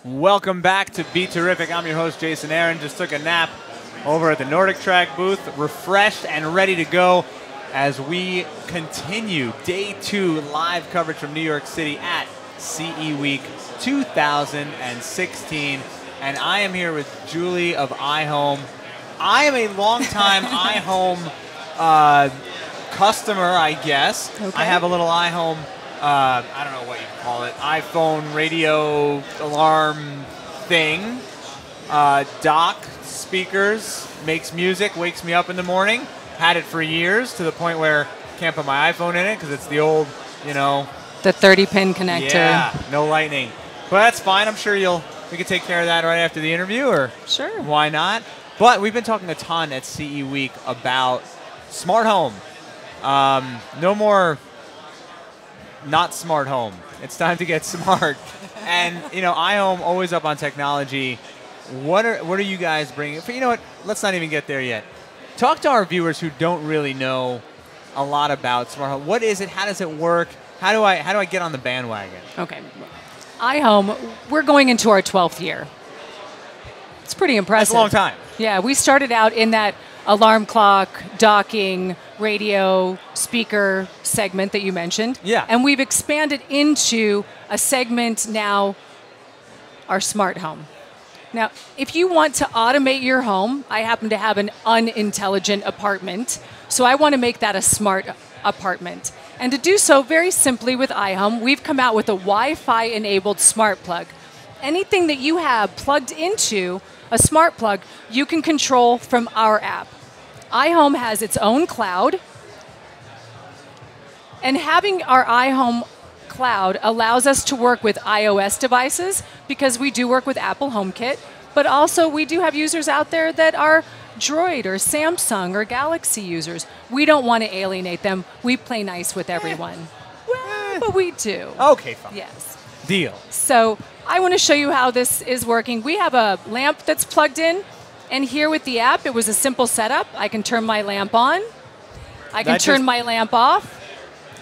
Welcome back to BeTerrific. I'm your host, Jason Aaron. Just took a nap over at the Nordic Track booth, refreshed and ready to go as we continue day 2 live coverage from New York City at CE Week 2016. And I am here with Julie of iHome. I am a longtime iHome customer, I guess. Okay. I have a little iHome, I don't know what you call it, iPhone radio alarm thing. Dock, speakers, makes music, wakes me up in the morning. Had it for years to the point where I can't put my iPhone in it because it's the old, you know. The 30-pin connector. Yeah, no lightning. But that's fine. I'm sure we can take care of that right after the interview, or sure, why not? But we've been talking a ton at CE Week about smart home. No more not smart home. It's time to get smart. And, you know, iHome always up on technology. What are you guys bringing? You know what? Let's not even get there yet. Talk to our viewers who don't really know a lot about smart home. What is it? How does it work? How do I get on the bandwagon? Okay. iHome, we're going into our 12th year. It's pretty impressive. That's a long time. Yeah, we started out in that alarm clock, docking, radio, speaker segment that you mentioned. Yeah. And we've expanded into a segment now, our smart home. Now, if you want to automate your home, I happen to have an unintelligent apartment, so I want to make that a smart apartment. And to do so very simply with iHome, we've come out with a Wi-Fi enabled smart plug. Anything that you have plugged into a smart plug, you can control from our app. iHome has its own cloud, and having our iHome cloud allows us to work with iOS devices because we do work with Apple HomeKit, but also we do have users out there that are Droid or Samsung or Galaxy users. We don't want to alienate them. We play nice with everyone. But we do. Okay, fine. Yes. Deal. So I want to show you how this is working. We have a lamp that's plugged in, and here with the app, it was a simple setup. I can turn my lamp on. I can turn my lamp off.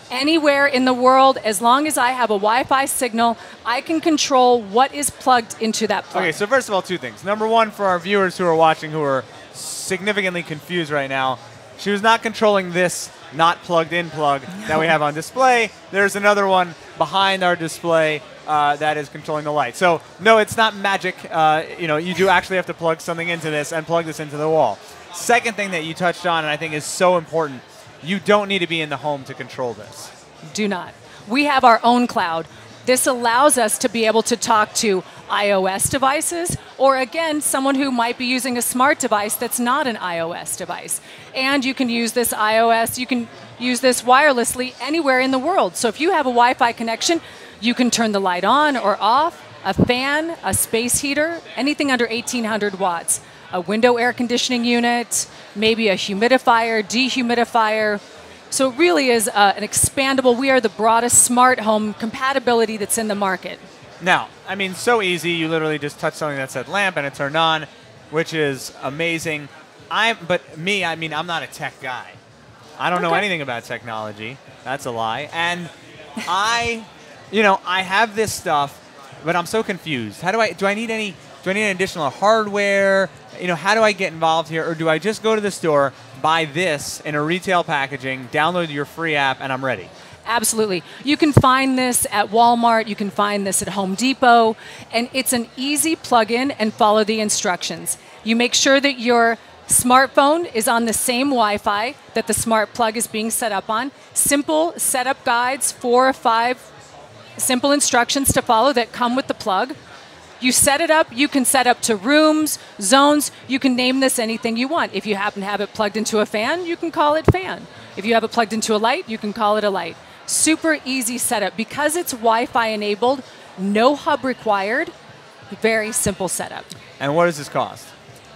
Anywhere in the world, as long as I have a Wi-Fi signal, I can control what is plugged into that plug. Okay, so first of all, 2 things. Number one, for our viewers who are watching who are significantly confused right now, she was not controlling this not plugged in plug that we have on display. There's another one behind our display that is controlling the light. So no, it's not magic. You know, you do actually have to plug something into this and plug this into the wall. Second thing that you touched on, and I think is so important, you don't need to be in the home to control this. Do not. We have our own cloud. This allows us to be able to talk to iOS devices, or again, someone who might be using a smart device that's not an iOS device. And you can use this you can use this wirelessly anywhere in the world. So if you have a Wi-Fi connection, you can turn the light on or off, a fan, a space heater, anything under 1800 watts, a window air conditioning unit, maybe a humidifier, dehumidifier. So it really is an expandable, we are the broadest smart home compatibility that's in the market. Now, I mean, so easy. You literally just touch something that said lamp and it turned on, which is amazing. But I mean, I'm not a tech guy. I don't know anything about technology. That's a lie. And I have this stuff, but I'm so confused. Do I need any additional hardware? You know, how do I get involved here? Or do I just go to the store, buy this in a retail packaging, download your free app, and I'm ready? Absolutely. You can find this at Walmart. You can find this at Home Depot. And it's an easy plug-in and follow the instructions. You make sure that your smartphone is on the same Wi-Fi that the smart plug is being set up on. Simple setup guides, 4 or 5 simple instructions to follow that come with the plug. You set it up, you can set up to rooms, zones, you can name this anything you want. If you happen to have it plugged into a fan, you can call it fan. If you have it plugged into a light, you can call it a light. Super easy setup. Because it's Wi-Fi enabled, no hub required, very simple setup. And what does this cost?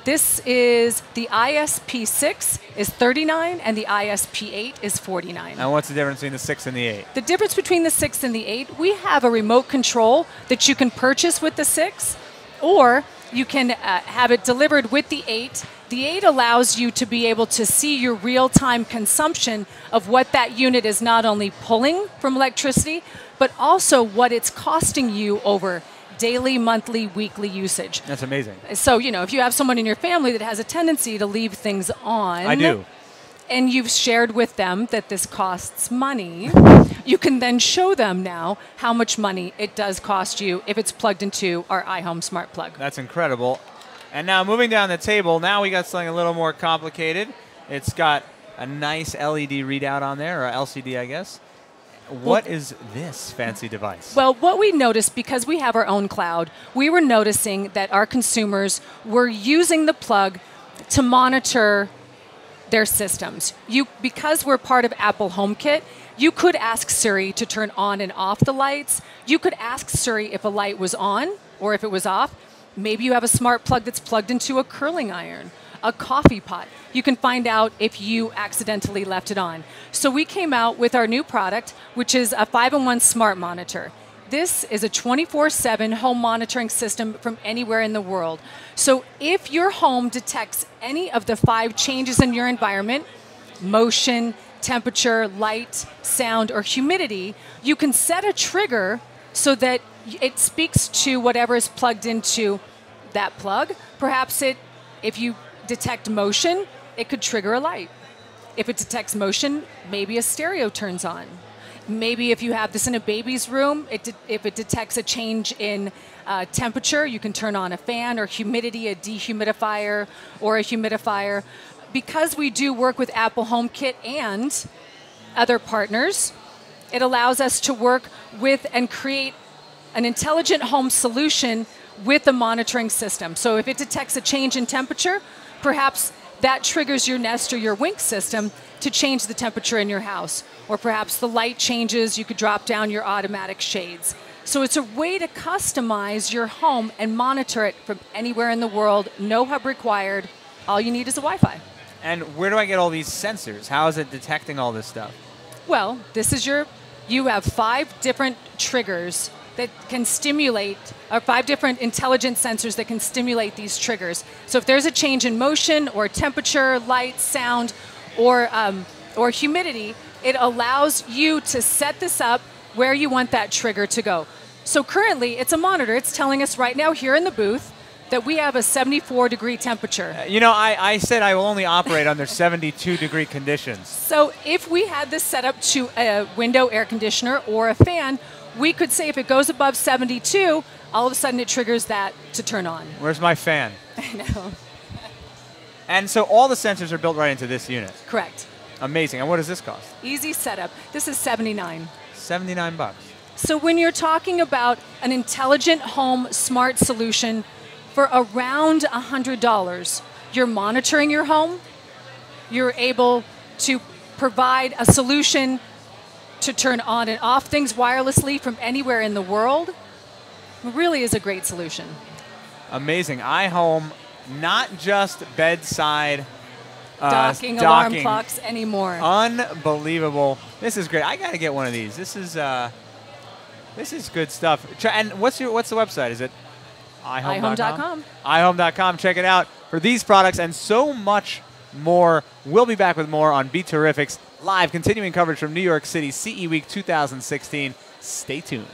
This is, the ISP6 is $39 and the ISP8 is $49. And what's the difference between the 6 and the 8? The difference between the 6 and the 8, we have a remote control that you can purchase with the 6, or you can have it delivered with the 8. The 8 allows you to be able to see your real-time consumption of what that unit is not only pulling from electricity, but also what it's costing you over daily, monthly, weekly usage. That's amazing. So, if you have someone in your family that has a tendency to leave things on. I do. And you've shared with them that this costs money, you can then show them now how much money it does cost you if it's plugged into our iHome smart plug. That's incredible. And now moving down the table, now we got something a little more complicated. It's got a nice LED readout on there, or LCD, I guess. What is this fancy device? Well, what we noticed, because we have our own cloud, we were noticing that our consumers were using the plug to monitor their systems. Because we're part of Apple HomeKit, you could ask Siri to turn on and off the lights. You could ask Siri if a light was on or if it was off. Maybe you have a smart plug that's plugged into a curling iron, a coffee pot. You can find out if you accidentally left it on. So we came out with our new product, which is a 5-in-1 smart monitor. This is a 24/7 home monitoring system from anywhere in the world. So if your home detects any of the 5 changes in your environment, motion, temperature, light, sound, or humidity, you can set a trigger so that it speaks to whatever is plugged into that plug. Perhaps if you detect motion, it could trigger a light. If it detects motion, maybe a stereo turns on. Maybe if you have this in a baby's room, if it detects a change in temperature, you can turn on a fan, or humidity, a dehumidifier, or a humidifier. Because we do work with Apple HomeKit and other partners, it allows us to work with and create an intelligent home solution with the monitoring system. So if it detects a change in temperature, perhaps that triggers your Nest or your Wink system to change the temperature in your house. Or perhaps the light changes, you could drop down your automatic shades. So it's a way to customize your home and monitor it from anywhere in the world. No hub required. All you need is a Wi-Fi. And where do I get all these sensors? How is it detecting all this stuff? Well, you have 5 different triggers that can stimulate, or 5 different intelligent sensors that can stimulate these triggers. So if there's a change in motion or temperature, light, sound, or humidity, it allows you to set this up where you want that trigger to go. So currently, it's a monitor. It's telling us right now here in the booth that we have a 74-degree temperature. I said I will only operate under 72-degree conditions. So if we had this set up to a window air conditioner or a fan, we could say if it goes above 72, all of a sudden it triggers that to turn on. Where's my fan? I know. And so all the sensors are built right into this unit. Correct. Amazing. And what does this cost? Easy setup. This is $79. $79. So when you're talking about an intelligent home smart solution for around $100, you're monitoring your home, you're able to provide a solution to turn on and off things wirelessly from anywhere in the world. It really is a great solution. Amazing. iHome, not just bedside docking alarm clocks anymore. Unbelievable. This is great. I got to get one of these. This is good stuff. And what's the website? Is it iHome.com? iHome.com. Check it out for these products and so much more. We'll be back with more on BeTerrific's live continuing coverage from New York City CE Week 2016. Stay tuned.